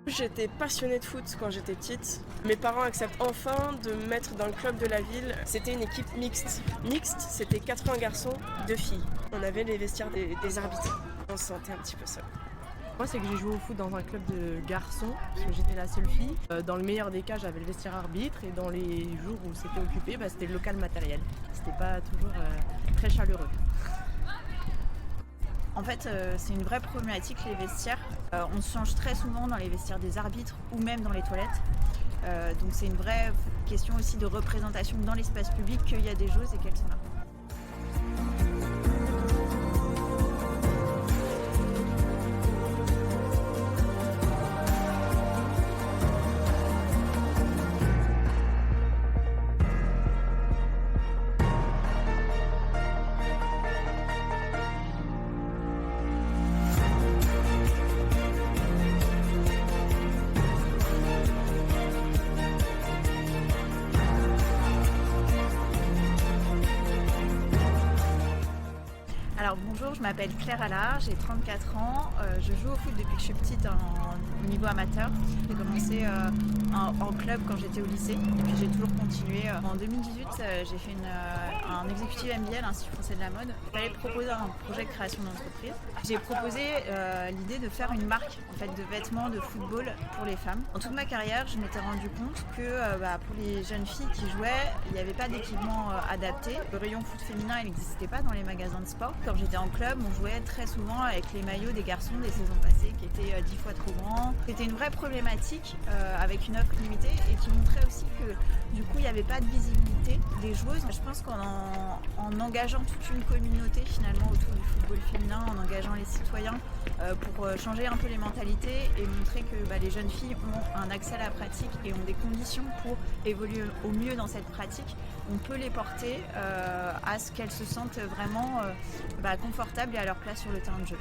J'étais passionnée de foot quand j'étais petite. Mes parents acceptent enfin de me mettre dans le club de la ville. C'était une équipe mixte. Mixte, c'était 80 garçons, 2 filles. On avait les vestiaires des arbitres. On se sentait un petit peu seul. Moi, c'est que j'ai joué au foot dans un club de garçons, parce que j'étais la seule fille. Dans le meilleur des cas, j'avais le vestiaire arbitre, et dans les jours où c'était occupé, c'était le local matériel. C'était pas toujours très chaleureux. En fait, c'est une vraie problématique, les vestiaires. On se change très souvent dans les vestiaires des arbitres ou même dans les toilettes. Donc c'est une vraie question aussi de représentation dans l'espace public qu'il y a des joueuses et qu'elles sont là. Alors bonjour, je m'appelle Claire Allard, j'ai 34 ans, je joue au foot depuis que je suis petite au niveau amateur. J'ai commencé en club quand j'étais au lycée, et puis j'ai toujours continué. En 2018, j'ai fait un exécutif MBA à l'Institut français de la mode. Il fallait proposer un projet de création d'entreprise. J'ai proposé l'idée de faire une marque en fait, de vêtements de football pour les femmes. Dans toute ma carrière, je m'étais rendu compte que pour les jeunes filles qui jouaient, il n'y avait pas d'équipement adapté. Le rayon foot féminin, il n'existait pas dans les magasins de sport. Quand j'étais en club, on jouait très souvent avec les maillots des garçons des saisons passées qui étaient 10 fois trop grands. C'était une vraie problématique avec une offre limitée et qui montrait aussi que du coup il n'y avait pas de visibilité des joueuses. Je pense qu'en engageant toute une communauté finalement autour du football féminin, en engageant les citoyens pour changer un peu les mentalités et montrer que les jeunes filles ont un accès à la pratique et ont des conditions pour évoluer au mieux dans cette pratique, on peut les porter à ce qu'elles se sentent vraiment confortables et à leur place sur le terrain de jeu.